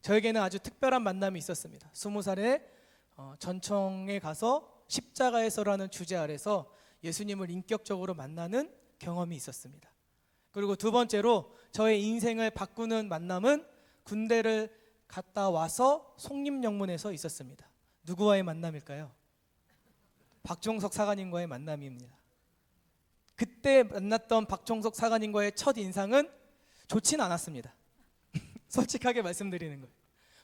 저에게는 아주 특별한 만남이 있었습니다. 20살에 전청에 가서 십자가에서라는 주제 아래서 예수님을 인격적으로 만나는 경험이 있었습니다. 그리고 두 번째로 저의 인생을 바꾸는 만남은 군대를 갔다 와서 송림영문에서 있었습니다. 누구와의 만남일까요? 박종석 사관님과의 만남입니다. 그때 만났던 박종석 사관님과의 첫 인상은 좋진 않았습니다. 솔직하게 말씀드리는 거예요.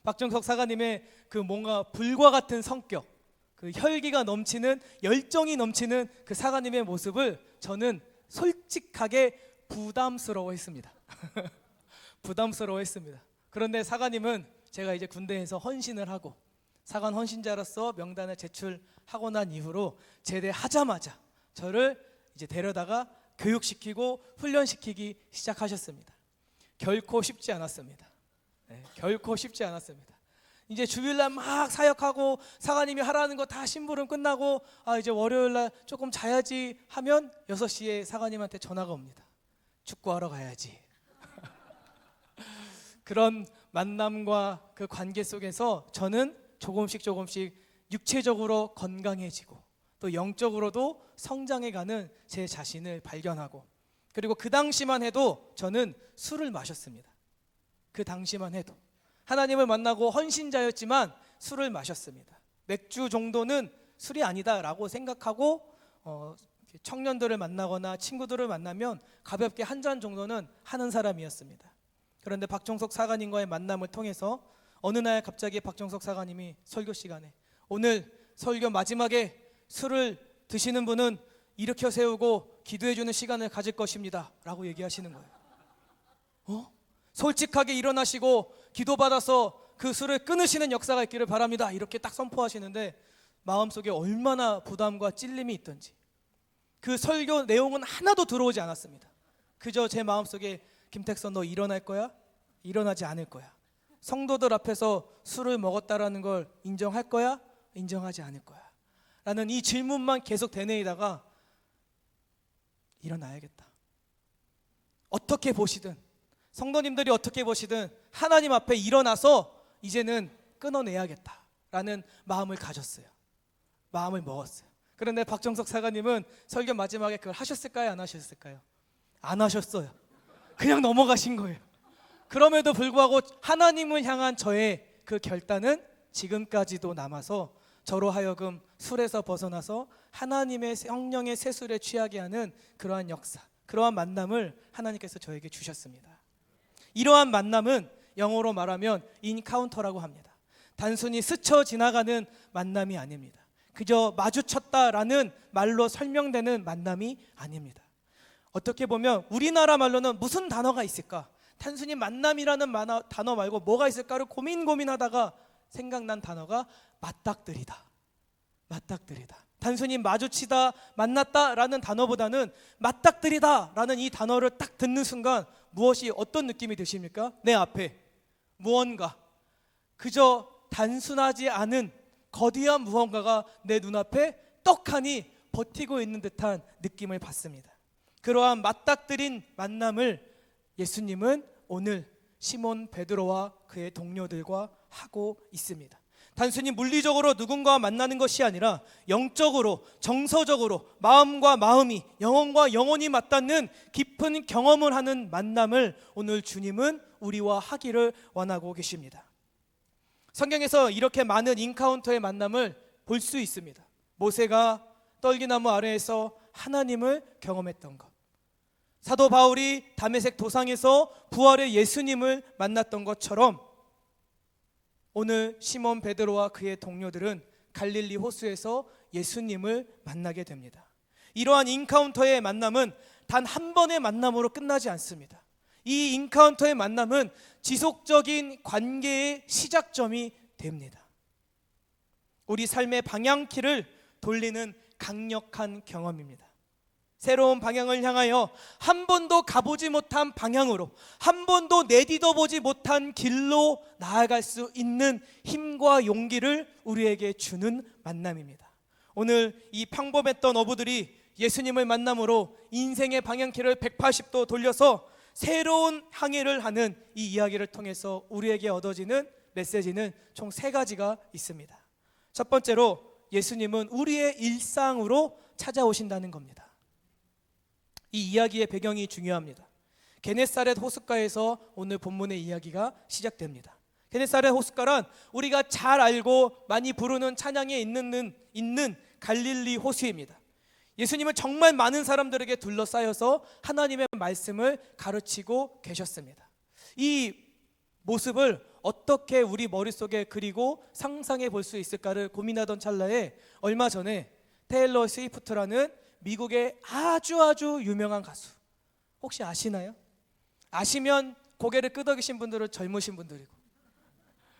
박종석 사관님의 그 뭔가 불과 같은 성격, 그 혈기가 넘치는, 열정이 넘치는 그 사관님의 모습을 저는 솔직하게 부담스러워했습니다. 부담스러워했습니다. 그런데 사관님은 제가 이제 군대에서 헌신을 하고 사관 헌신자로서 명단을 제출하고 난 이후로 제대하자마자 저를 이제 데려다가 교육시키고 훈련시키기 시작하셨습니다. 결코 쉽지 않았습니다. 결코 쉽지 않았습니다. 이제 주일날 막 사역하고 사관님이 하라는 거 다 심부름 끝나고 이제 월요일날 조금 자야지 하면 6시에 사관님한테 전화가 옵니다. 축구하러 가야지. 그런 만남과 그 관계 속에서 저는 조금씩 육체적으로 건강해지고 또 영적으로도 성장해가는 제 자신을 발견하고, 그리고 그 당시만 해도 저는 술을 마셨습니다. 그 당시만 해도 하나님을 만나고 헌신자였지만 술을 마셨습니다. 맥주 정도는 술이 아니다라고 생각하고 청년들을 만나거나 친구들을 만나면 가볍게 한 잔 정도는 하는 사람이었습니다. 그런데 박종석 사관님과의 만남을 통해서 어느 날 갑자기 박종석 사관님이 설교 시간에 오늘 설교 마지막에 술을 드시는 분은 일으켜 세우고 기도해주는 시간을 가질 것입니다 라고 얘기하시는 거예요. 솔직하게 일어나시고 기도받아서 그 술을 끊으시는 역사가 있기를 바랍니다 이렇게 딱 선포하시는데 마음속에 얼마나 부담과 찔림이 있던지, 그 설교 내용은 하나도 들어오지 않았습니다. 그저 제 마음속에 김택선 너 일어날 거야? 일어나지 않을 거야. 성도들 앞에서 술을 먹었다라는 걸 인정할 거야? 인정하지 않을 거야 라는 이 질문만 계속 되뇌이다가 일어나야겠다. 어떻게 보시든, 성도님들이 어떻게 보시든 하나님 앞에 일어나서 이제는 끊어내야겠다라는 마음을 가졌어요. 마음을 먹었어요. 그런데 박정석 사관님은 설교 마지막에 그걸 하셨을까요? 안 하셨을까요? 안 하셨어요. 그냥 넘어가신 거예요. 그럼에도 불구하고 하나님을 향한 저의 그 결단은 지금까지도 남아서 저로 하여금 술에서 벗어나서 하나님의 성령의 세술에 취하게 하는 그러한 역사, 그러한 만남을 하나님께서 저에게 주셨습니다. 이러한 만남은 영어로 말하면 인카운터라고 합니다. 단순히 스쳐 지나가는 만남이 아닙니다. 그저 마주쳤다라는 말로 설명되는 만남이 아닙니다. 어떻게 보면 우리나라 말로는 무슨 단어가 있을까? 단순히 만남이라는 단어 말고 뭐가 있을까를 고민하다가 생각난 단어가 맞닥뜨리다. 맞닥뜨리다. 단순히 마주치다, 만났다라는 단어보다는 맞닥뜨리다라는 이 단어를 딱 듣는 순간 무엇이 어떤 느낌이 드십니까? 내 앞에 무언가, 그저 단순하지 않은 거대한 무언가가 내 눈앞에 떡하니 버티고 있는 듯한 느낌을 받습니다. 그러한 맞닥뜨린 만남을 예수님은 오늘 시몬 베드로와 그의 동료들과 하고 있습니다. 단순히 물리적으로 누군가와 만나는 것이 아니라 영적으로, 정서적으로 마음과 마음이, 영혼과 영혼이 맞닿는 깊은 경험을 하는 만남을 오늘 주님은 우리와 하기를 원하고 계십니다. 성경에서 이렇게 많은 인카운터의 만남을 볼 수 있습니다. 모세가 떨기나무 아래에서 하나님을 경험했던 것, 사도 바울이 다메섹 도상에서 부활의 예수님을 만났던 것처럼 오늘 시몬 베드로와 그의 동료들은 갈릴리 호수에서 예수님을 만나게 됩니다. 이러한 인카운터의 만남은 단 한 번의 만남으로 끝나지 않습니다. 이 인카운터의 만남은 지속적인 관계의 시작점이 됩니다. 우리 삶의 방향키를 돌리는 강력한 경험입니다. 새로운 방향을 향하여 한 번도 가보지 못한 방향으로, 한 번도 내디뎌보지 못한 길로 나아갈 수 있는 힘과 용기를 우리에게 주는 만남입니다. 오늘 이 평범했던 어부들이 예수님을 만남으로 인생의 방향키를 180도 돌려서 새로운 항해를 하는 이 이야기를 통해서 우리에게 얻어지는 메시지는 총 3가지가 있습니다. 첫 번째로 예수님은 우리의 일상으로 찾아오신다는 겁니다. 이 이야기의 배경이 중요합니다. 게네사렛 호숫가에서 오늘 본문의 이야기가 시작됩니다. 게네사렛 호숫가란 우리가 잘 알고 많이 부르는 찬양에 있는 갈릴리 호수입니다. 예수님은 정말 많은 사람들에게 둘러싸여서 하나님의 말씀을 가르치고 계셨습니다. 이 모습을 어떻게 우리 머릿속에 그리고 상상해 볼 수 있을까를 고민하던 찰나에 얼마 전에 테일러 스위프트라는 미국의 아주 유명한 가수, 혹시 아시나요? 아시면 고개를 끄덕이신 분들은 젊으신 분들이고,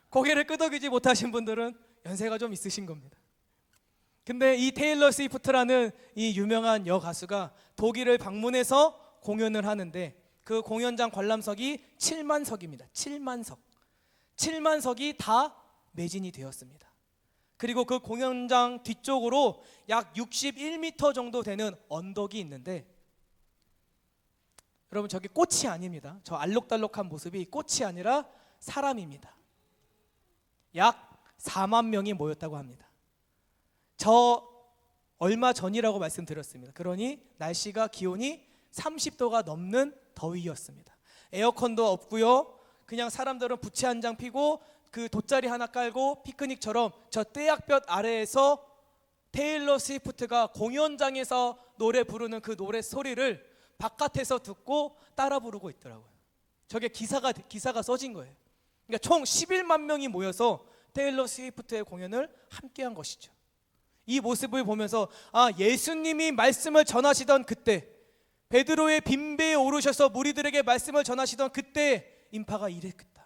고개를 끄덕이지 못하신 분들은 연세가 좀 있으신 겁니다. 근데 이 테일러 스위프트라는 이 유명한 여가수가 독일을 방문해서 공연을 하는데 그 공연장 관람석이 7만 석입니다. 7만 석이 다 매진이 되었습니다. 그리고 그 공연장 뒤쪽으로 약 61m 정도 되는 언덕이 있는데, 여러분 저게 꽃이 아닙니다. 저 알록달록한 모습이 꽃이 아니라 사람입니다. 약 4만 명이 모였다고 합니다. 저 얼마 전이라고 말씀드렸습니다. 그러니 날씨가 기온이 30도가 넘는 더위였습니다. 에어컨도 없고요. 그냥 사람들은 부채 한 장 피고 그 돗자리 하나 깔고 피크닉처럼 저 떼약볕 아래에서 테일러 스위프트가 공연장에서 노래 부르는 그 노래 소리를 바깥에서 듣고 따라 부르고 있더라고요. 저게 기사가 써진 거예요. 그러니까 총 11만 명이 모여서 테일러 스위프트의 공연을 함께한 것이죠. 이 모습을 보면서 예수님이 말씀을 전하시던 그때, 베드로의 빈배에 오르셔서 무리들에게 말씀을 전하시던 그때 인파가 이랬겠다.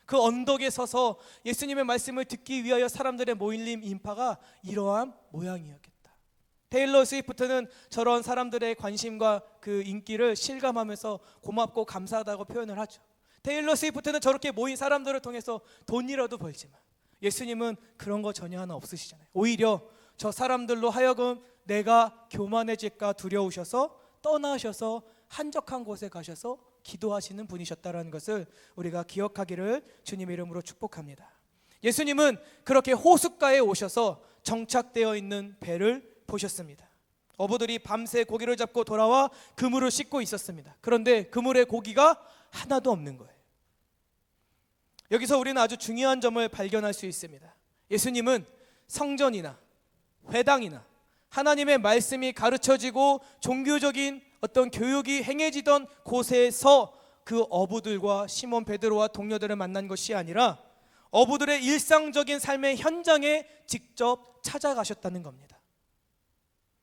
그 언덕에 서서 예수님의 말씀을 듣기 위하여 사람들의 모인 인파가 이러한 모양이었겠다. 테일러 스위프트는 저런 사람들의 관심과 그 인기를 실감하면서 고맙고 감사하다고 표현을 하죠. 테일러 스위프트는 저렇게 모인 사람들을 통해서 돈이라도 벌지만 예수님은 그런 거 전혀 하나 없으시잖아요. 오히려 저 사람들로 하여금 내가 교만해질까 두려우셔서 떠나셔서 한적한 곳에 가셔서 기도하시는 분이셨다라는 것을 우리가 기억하기를 주님의 이름으로 축복합니다. 예수님은 그렇게 호숫가에 오셔서 정착되어 있는 배를 보셨습니다. 어부들이 밤새 고기를 잡고 돌아와 그물을 씻고 있었습니다. 그런데 그물에 고기가 하나도 없는 거예요. 여기서 우리는 아주 중요한 점을 발견할 수 있습니다. 예수님은 성전이나 회당이나 하나님의 말씀이 가르쳐지고 종교적인 어떤 교육이 행해지던 곳에서 그 어부들과 시몬 베드로와 동료들을 만난 것이 아니라 어부들의 일상적인 삶의 현장에 직접 찾아가셨다는 겁니다.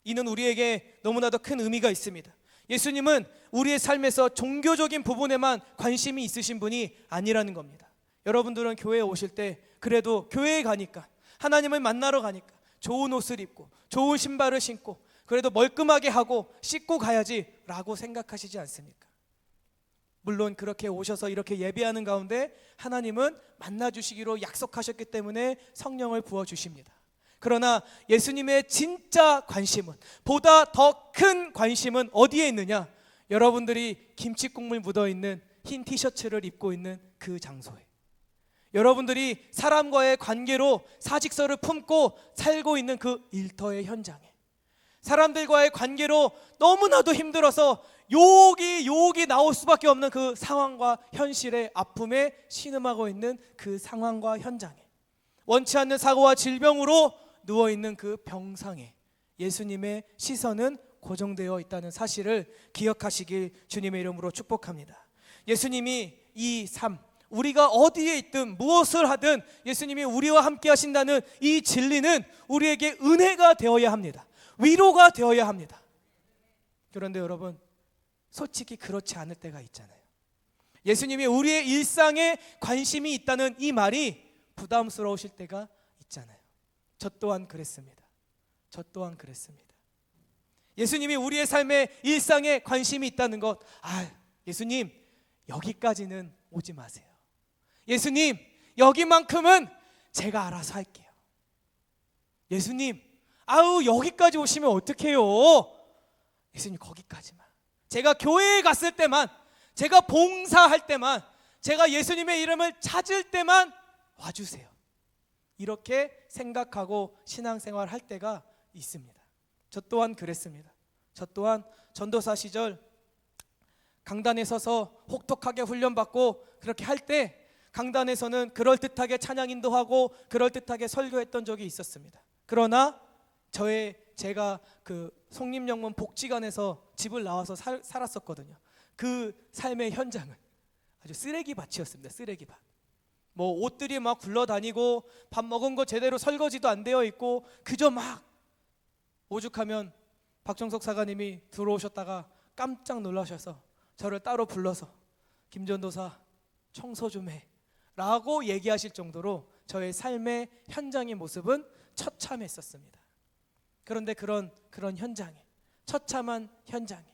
이는 우리에게 너무나도 큰 의미가 있습니다. 예수님은 우리의 삶에서 종교적인 부분에만 관심이 있으신 분이 아니라는 겁니다. 여러분들은 교회에 오실 때 그래도 교회에 가니까, 하나님을 만나러 가니까 좋은 옷을 입고 좋은 신발을 신고 그래도 멀끔하게 하고 씻고 가야지 라고 생각하시지 않습니까? 물론 그렇게 오셔서 이렇게 예배하는 가운데 하나님은 만나주시기로 약속하셨기 때문에 성령을 부어주십니다. 그러나 예수님의 진짜 관심은, 보다 더 큰 관심은 어디에 있느냐? 여러분들이 김치국물 묻어있는 흰 티셔츠를 입고 있는 그 장소에, 여러분들이 사람과의 관계로 사직서를 품고 살고 있는 그 일터의 현장에, 사람들과의 관계로 너무나도 힘들어서 욕이 나올 수밖에 없는 그 상황과 현실의 아픔에 신음하고 있는 그 상황과 현장에, 원치 않는 사고와 질병으로 누워있는 그 병상에 예수님의 시선은 고정되어 있다는 사실을 기억하시길 주님의 이름으로 축복합니다. 예수님이 이 삶, 우리가 어디에 있든 무엇을 하든 예수님이 우리와 함께 하신다는 이 진리는 우리에게 은혜가 되어야 합니다. 위로가 되어야 합니다. 그런데 여러분, 솔직히 그렇지 않을 때가 있잖아요. 예수님이 우리의 일상에 관심이 있다는 이 말이 부담스러우실 때가 있잖아요. 저 또한 그랬습니다. 예수님이 우리의 삶에 일상에 관심이 있다는 것, 예수님 여기까지는 오지 마세요. 예수님 여기만큼은 제가 알아서 할게요. 예수님 여기까지 오시면 어떡해요? 예수님 거기까지만, 제가 교회에 갔을 때만, 제가 봉사할 때만, 제가 예수님의 이름을 찾을 때만 와주세요. 이렇게 생각하고 신앙생활 할 때가 있습니다. 저 또한 그랬습니다. 저 또한 전도사 시절 강단에 서서 혹독하게 훈련받고 그렇게 할 때 강단에서는 그럴듯하게 찬양 인도하고 그럴듯하게 설교했던 적이 있었습니다. 그러나 제가 그 송림영문 복지관에서 집을 나와서 살았었거든요. 그 삶의 현장은 아주 쓰레기밭이었습니다. 쓰레기밭. 뭐 옷들이 막 굴러다니고 밥 먹은 거 제대로 설거지도 안 되어 있고 그저 막 오죽하면 박정석 사가님이 들어오셨다가 깜짝 놀라셔서 저를 따로 불러서 김전도사 청소 좀 해 라고 얘기하실 정도로 저의 삶의 현장의 모습은 처참했었습니다. 그런데 그런 현장에, 처참한 현장에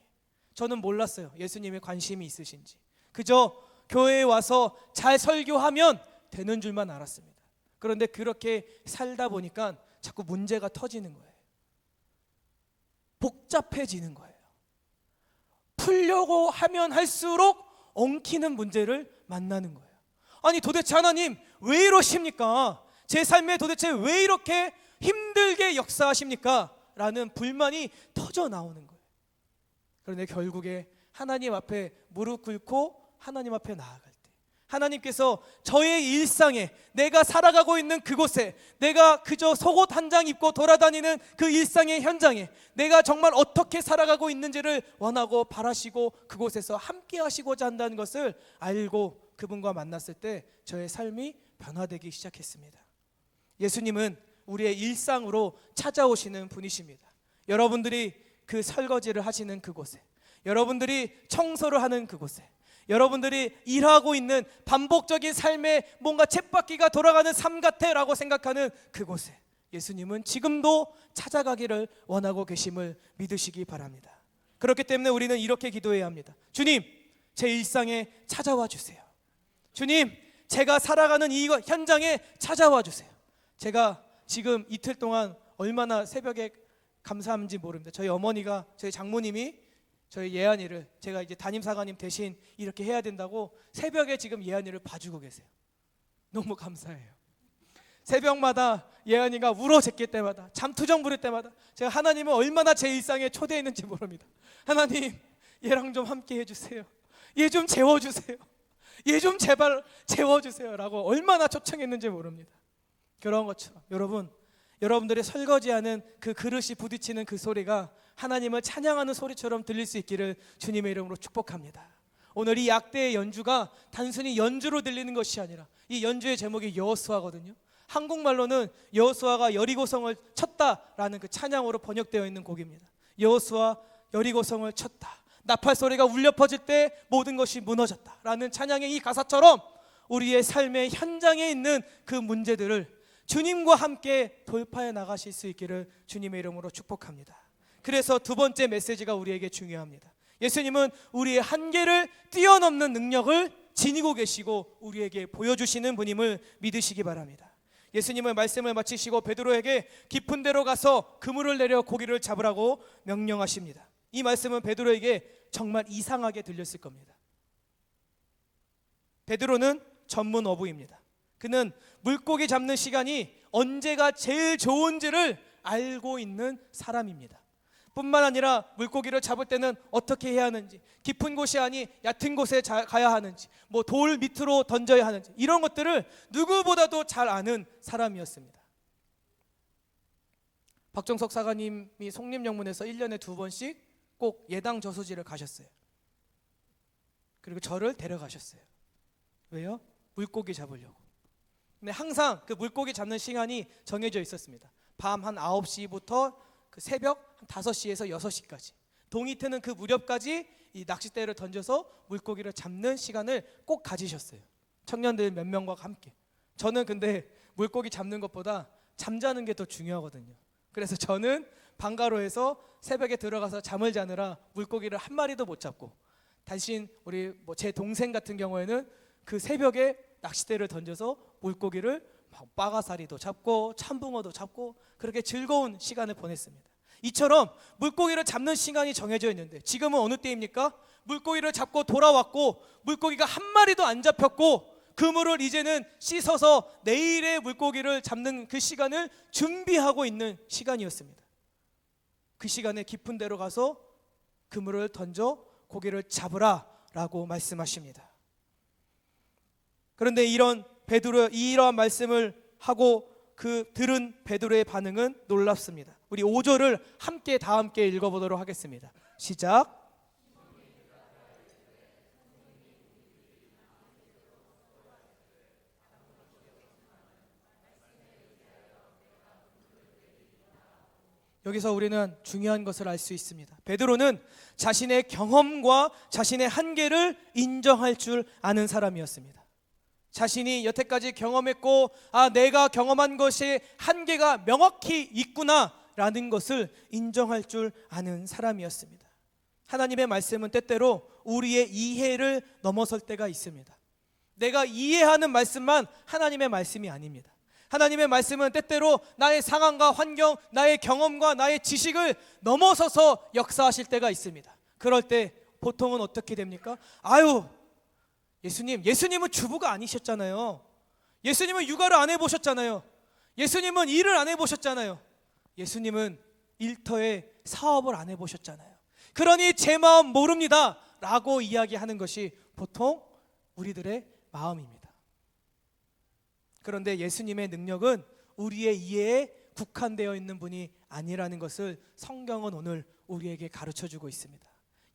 저는 몰랐어요. 예수님의 관심이 있으신지. 그저 교회에 와서 잘 설교하면 되는 줄만 알았습니다. 그런데 그렇게 살다 보니까 자꾸 문제가 터지는 거예요. 복잡해지는 거예요. 풀려고 하면 할수록 엉키는 문제를 만나는 거예요. 아니 도대체 하나님 왜 이러십니까? 제 삶에 도대체 왜 이렇게 힘들게 역사하십니까? 라는 불만이 터져 나오는 거예요. 그런데 결국에 하나님 앞에 무릎 꿇고 하나님 앞에 나아갈 때 하나님께서 저의 일상에 내가 살아가고 있는 그곳에 내가 그저 속옷 한 장 입고 돌아다니는 그 일상의 현장에 내가 정말 어떻게 살아가고 있는지를 원하고 바라시고 그곳에서 함께 하시고자 한다는 것을 알고 그분과 만났을 때 저의 삶이 변화되기 시작했습니다. 예수님은 우리의 일상으로 찾아오시는 분이십니다. 여러분들이 그 설거지를 하시는 그곳에, 여러분들이 청소를 하는 그곳에, 여러분들이 일하고 있는 반복적인 삶에 뭔가 쳇바퀴가 돌아가는 삶 같아라고 생각하는 그곳에 예수님은 지금도 찾아가기를 원하고 계심을 믿으시기 바랍니다. 그렇기 때문에 우리는 이렇게 기도해야 합니다. 주님, 제 일상에 찾아와 주세요. 주님, 제가 살아가는 이 현장에 찾아와 주세요. 제가 지금 이틀 동안 얼마나 새벽에 감사한지 모릅니다. 저희 어머니가, 저희 장모님이 저희 예한이를 제가 이제 담임사관님 대신 이렇게 해야 된다고 새벽에 지금 예한이를 봐주고 계세요. 너무 감사해요. 새벽마다 예한이가 울어 짖길 때마다 잠투정 부릴 때마다 제가 하나님을 얼마나 제 일상에 초대했는지 모릅니다. 하나님, 얘랑 좀 함께 해주세요. 얘 좀 재워주세요. 얘 좀 제발 재워주세요 라고 얼마나 초청했는지 모릅니다. 그런 것처럼 여러분들이 설거지하는 그 그릇이 부딪히는 그 소리가 하나님을 찬양하는 소리처럼 들릴 수 있기를 주님의 이름으로 축복합니다. 오늘 이 약대의 연주가 단순히 연주로 들리는 것이 아니라 이 연주의 제목이 여호수아거든요. 한국말로는 여호수아가 여리고성을 쳤다라는 그 찬양으로 번역되어 있는 곡입니다. 여호수아 여리고성을 쳤다. 나팔 소리가 울려 퍼질 때 모든 것이 무너졌다라는 찬양의 이 가사처럼 우리의 삶의 현장에 있는 그 문제들을 주님과 함께 돌파해 나가실 수 있기를 주님의 이름으로 축복합니다. 그래서 두 번째 메시지가 우리에게 중요합니다. 예수님은 우리의 한계를 뛰어넘는 능력을 지니고 계시고 우리에게 보여주시는 분임을 믿으시기 바랍니다. 예수님은 말씀을 마치시고 베드로에게 깊은 데로 가서 그물을 내려 고기를 잡으라고 명령하십니다. 이 말씀은 베드로에게 정말 이상하게 들렸을 겁니다. 베드로는 전문 어부입니다. 그는 물고기 잡는 시간이 언제가 제일 좋은지를 알고 있는 사람입니다. 뿐만 아니라 물고기를 잡을 때는 어떻게 해야 하는지, 깊은 곳이 아니 얕은 곳에 가야 하는지, 뭐 돌 밑으로 던져야 하는지 이런 것들을 누구보다도 잘 아는 사람이었습니다. 박정석 사가님이 송림영문에서 1년에 2번씩 꼭 예당 저수지를 가셨어요. 그리고 저를 데려가셨어요. 왜요? 물고기 잡으려고. 근데 항상 그 물고기 잡는 시간이 정해져 있었습니다. 밤 한 9시부터 그 새벽 한 5시에서 6시까지 동이 트는 그 무렵까지 이 낚싯대를 던져서 물고기를 잡는 시간을 꼭 가지셨어요. 청년들 몇 명과 함께. 저는 근데 물고기 잡는 것보다 잠자는 게 더 중요하거든요. 그래서 저는 방가로에서 새벽에 들어가서 잠을 자느라 물고기를 한 마리도 못 잡고, 대신 우리 제 동생 같은 경우에는 그 새벽에 낚싯대를 던져서 물고기를 빠가사리도 잡고 참붕어도 잡고 그렇게 즐거운 시간을 보냈습니다. 이처럼 물고기를 잡는 시간이 정해져 있는데 지금은 어느 때입니까? 물고기를 잡고 돌아왔고 물고기가 한 마리도 안 잡혔고 그물을 이제는 씻어서 내일의 물고기를 잡는 그 시간을 준비하고 있는 시간이었습니다. 그 시간에 깊은 데로 가서 그물을 던져 고기를 잡으라 라고 말씀하십니다. 그런데 이러한 말씀을 하고 그 들은 베드로의 반응은 놀랍습니다. 우리 5절을 다 함께 읽어보도록 하겠습니다. 시작. 여기서 우리는 중요한 것을 알 수 있습니다. 베드로는 자신의 경험과 자신의 한계를 인정할 줄 아는 사람이었습니다. 자신이 여태까지 경험했고 내가 경험한 것의 한계가 명확히 있구나라는 것을 인정할 줄 아는 사람이었습니다. 하나님의 말씀은 때때로 우리의 이해를 넘어설 때가 있습니다. 내가 이해하는 말씀만 하나님의 말씀이 아닙니다. 하나님의 말씀은 때때로 나의 상황과 환경, 나의 경험과 나의 지식을 넘어서서 역사하실 때가 있습니다. 그럴 때 보통은 어떻게 됩니까? 예수님은 주부가 아니셨잖아요. 예수님은 육아를 안 해보셨잖아요. 예수님은 일을 안 해보셨잖아요. 예수님은 일터에 사업을 안 해보셨잖아요. 그러니 제 마음 모릅니다 라고 이야기하는 것이 보통 우리들의 마음입니다. 그런데 예수님의 능력은 우리의 이해에 국한되어 있는 분이 아니라는 것을 성경은 오늘 우리에게 가르쳐주고 있습니다.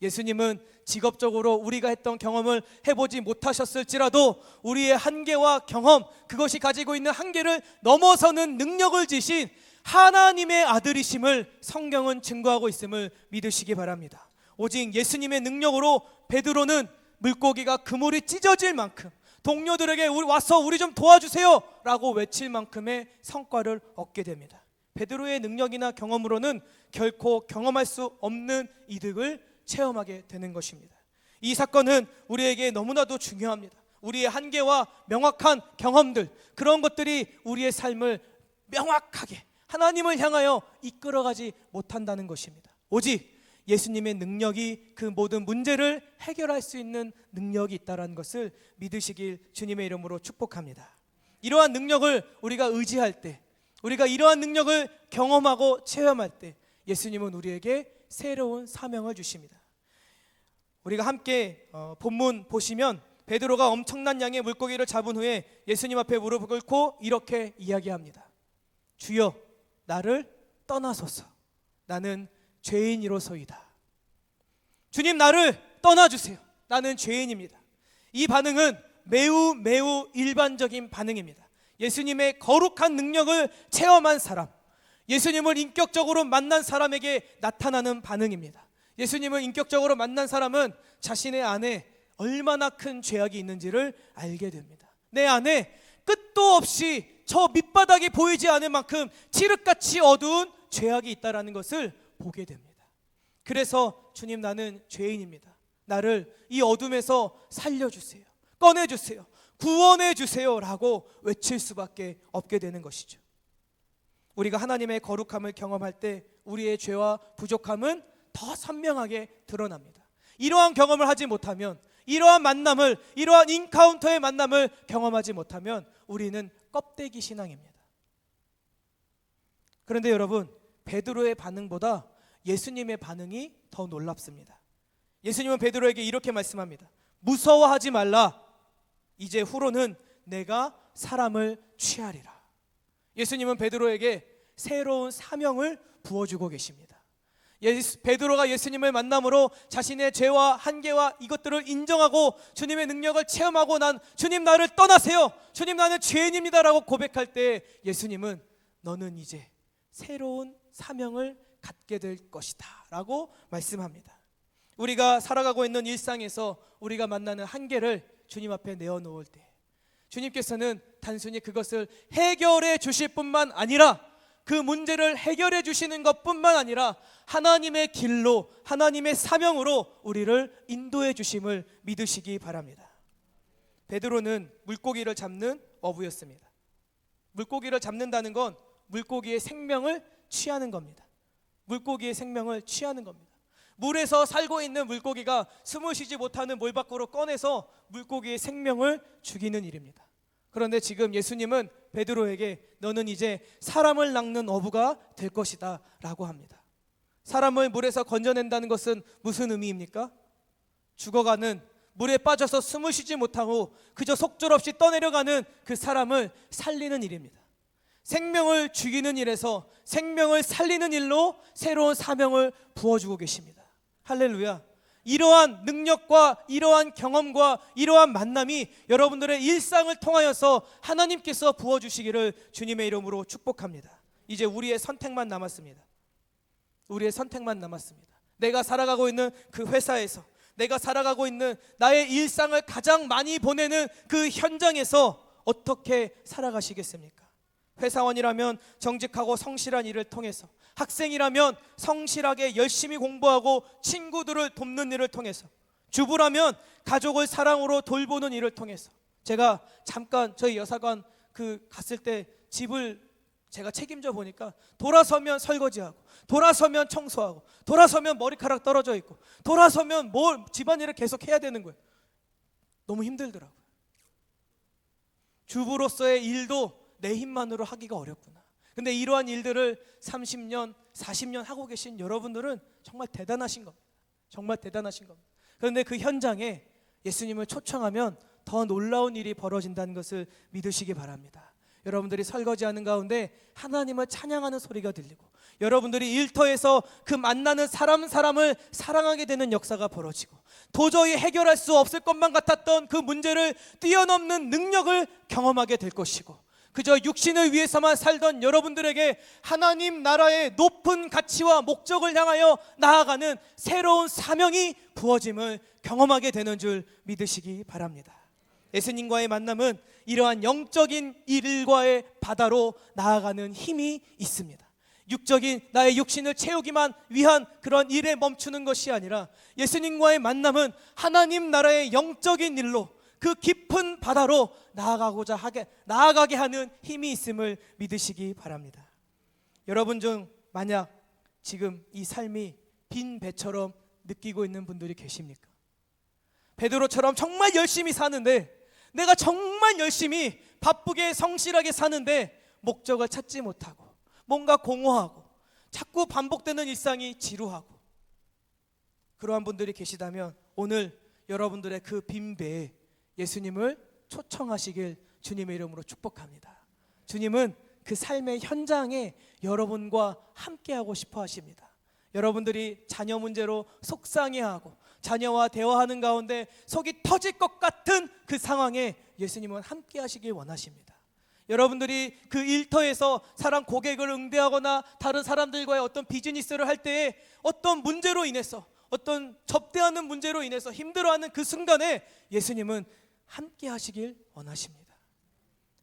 예수님은 직업적으로 우리가 했던 경험을 해보지 못하셨을지라도 우리의 한계와 경험, 그것이 가지고 있는 한계를 넘어서는 능력을 지신 하나님의 아들이심을 성경은 증거하고 있음을 믿으시기 바랍니다. 오직 예수님의 능력으로 베드로는 물고기가 그물이 찢어질 만큼 동료들에게 와서 우리 좀 도와주세요 라고 외칠 만큼의 성과를 얻게 됩니다. 베드로의 능력이나 경험으로는 결코 경험할 수 없는 이득을 체험하게 되는 것입니다. 이 사건은 우리에게 너무나도 중요합니다. 우리의 한계와 명확한 경험들, 그런 것들이 우리의 삶을 명확하게 하나님을 향하여 이끌어가지 못한다는 것입니다. 오직 예수님의 능력이 그 모든 문제를 해결할 수 있는 능력이 있다는 것을 믿으시길 주님의 이름으로 축복합니다. 이러한 능력을 우리가 의지할 때, 우리가 이러한 능력을 경험하고 체험할 때 예수님은 우리에게 새로운 사명을 주십니다. 우리가 함께 본문 보시면 베드로가 엄청난 양의 물고기를 잡은 후에 예수님 앞에 무릎을 꿇고 이렇게 이야기합니다. 주여, 나를 떠나소서. 나는 죄인이로소이다. 주님, 나를 떠나주세요. 나는 죄인입니다. 이 반응은 매우 일반적인 반응입니다. 예수님의 거룩한 능력을 체험한 사람, 예수님을 인격적으로 만난 사람에게 나타나는 반응입니다. 예수님을 인격적으로 만난 사람은 자신의 안에 얼마나 큰 죄악이 있는지를 알게 됩니다. 내 안에 끝도 없이 저 밑바닥이 보이지 않을 만큼 칠흑같이 어두운 죄악이 있다는 것을 보게 됩니다. 그래서 주님, 나는 죄인입니다. 나를 이 어둠에서 살려주세요. 꺼내주세요. 구원해주세요 라고 외칠 수밖에 없게 되는 것이죠. 우리가 하나님의 거룩함을 경험할 때 우리의 죄와 부족함은 더 선명하게 드러납니다. 이러한 경험을 하지 못하면, 이러한 만남을, 이러한 인카운터의 만남을 경험하지 못하면 우리는 껍데기 신앙입니다. 그런데 여러분, 베드로의 반응보다 예수님의 반응이 더 놀랍습니다. 예수님은 베드로에게 이렇게 말씀합니다. 무서워하지 말라. 이제 후로는 내가 사람을 취하리라. 예수님은 베드로에게 새로운 사명을 부어주고 계십니다. 베드로가 예수님을 만남으로 자신의 죄와 한계와 이것들을 인정하고 주님의 능력을 체험하고 난 주님, 나를 떠나세요. 주님, 나는 죄인입니다 라고 고백할 때 예수님은 너는 이제 새로운 사명을 갖게 될 것이다 라고 말씀합니다. 우리가 살아가고 있는 일상에서 우리가 만나는 한계를 주님 앞에 내어놓을 때 주님께서는 단순히 그것을 해결해 주실 뿐만 아니라, 그 문제를 해결해 주시는 것뿐만 아니라 하나님의 길로, 하나님의 사명으로 우리를 인도해 주심을 믿으시기 바랍니다. 베드로는 물고기를 잡는 어부였습니다. 물고기를 잡는다는 건 물고기의 생명을 취하는 겁니다. 물고기의 생명을 취하는 겁니다. 물에서 살고 있는 물고기가 숨을 쉬지 못하는 물 밖으로 꺼내서 물고기의 생명을 죽이는 일입니다. 그런데 지금 예수님은 베드로에게 너는 이제 사람을 낚는 어부가 될 것이다 라고 합니다. 사람을 물에서 건져낸다는 것은 무슨 의미입니까? 죽어가는, 물에 빠져서 숨을 쉬지 못하고 그저 속절없이 떠내려가는 그 사람을 살리는 일입니다. 생명을 죽이는 일에서 생명을 살리는 일로 새로운 사명을 부어주고 계십니다. 할렐루야. 이러한 능력과 이러한 경험과 이러한 만남이 여러분들의 일상을 통하여서 하나님께서 부어주시기를 주님의 이름으로 축복합니다. 이제 우리의 선택만 남았습니다. 우리의 선택만 남았습니다. 내가 살아가고 있는 그 회사에서, 내가 살아가고 있는 나의 일상을 가장 많이 보내는 그 현장에서 어떻게 살아가시겠습니까? 회사원이라면 정직하고 성실한 일을 통해서, 학생이라면 성실하게 열심히 공부하고 친구들을 돕는 일을 통해서, 주부라면 가족을 사랑으로 돌보는 일을 통해서. 제가 잠깐 저희 여사관 갔을 때 집을 제가 책임져 보니까 돌아서면 설거지하고, 돌아서면 청소하고, 돌아서면 머리카락 떨어져 있고, 돌아서면 집안일을 계속 해야 되는 거예요. 너무 힘들더라고요. 주부로서의 일도 내 힘만으로 하기가 어렵구나. 근데 이러한 일들을 30년, 40년 하고 계신 여러분들은 정말 대단하신 겁니다. 정말 대단하신 겁니다. 그런데 그 현장에 예수님을 초청하면 더 놀라운 일이 벌어진다는 것을 믿으시기 바랍니다. 여러분들이 설거지하는 가운데 하나님을 찬양하는 소리가 들리고, 여러분들이 일터에서 그 만나는 사람을 사랑하게 되는 역사가 벌어지고, 도저히 해결할 수 없을 것만 같았던 그 문제를 뛰어넘는 능력을 경험하게 될 것이고, 그저 육신을 위해서만 살던 여러분들에게 하나님 나라의 높은 가치와 목적을 향하여 나아가는 새로운 사명이 부어짐을 경험하게 되는 줄 믿으시기 바랍니다. 예수님과의 만남은 이러한 영적인 일과의 바다로 나아가는 힘이 있습니다. 육적인 나의 육신을 채우기만 위한 그런 일에 멈추는 것이 아니라 예수님과의 만남은 하나님 나라의 영적인 일로 그 깊은 바다로 나아가게 하는 힘이 있음을 믿으시기 바랍니다. 여러분 중 만약 지금 이 삶이 빈 배처럼 느끼고 있는 분들이 계십니까? 베드로처럼 정말 열심히 사는데, 내가 정말 열심히 바쁘게 성실하게 사는데 목적을 찾지 못하고 뭔가 공허하고 자꾸 반복되는 일상이 지루하고, 그러한 분들이 계시다면 오늘 여러분들의 그 빈 배에 예수님을 초청하시길 주님의 이름으로 축복합니다. 주님은 그 삶의 현장에 여러분과 함께하고 싶어 하십니다. 여러분들이 자녀 문제로 속상해하고 자녀와 대화하는 가운데 속이 터질 것 같은 그 상황에 예수님은 함께 하시길 원하십니다. 여러분들이 그 일터에서 사람 고객을 응대하거나 다른 사람들과의 어떤 비즈니스를 할 때에 어떤 문제로 인해서, 어떤 접대하는 문제로 인해서 힘들어하는 그 순간에 예수님은 함께 하시길 원하십니다.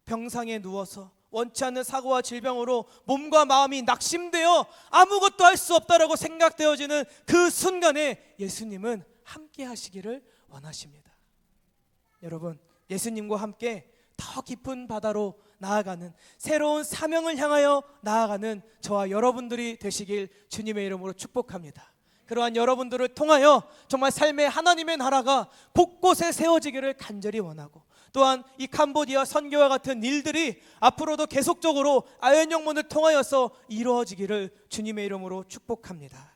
병상에 누워서 원치 않는 사고와 질병으로 몸과 마음이 낙심되어 아무것도 할 수 없다라고 생각되어지는 그 순간에 예수님은 함께 하시기를 원하십니다. 여러분, 예수님과 함께 더 깊은 바다로 나아가는, 새로운 사명을 향하여 나아가는 저와 여러분들이 되시길 주님의 이름으로 축복합니다. 그러한 여러분들을 통하여 정말 삶의 하나님의 나라가 곳곳에 세워지기를 간절히 원하고, 또한 이 캄보디아 선교와 같은 일들이 앞으로도 계속적으로 아현영문을 통하여서 이루어지기를 주님의 이름으로 축복합니다.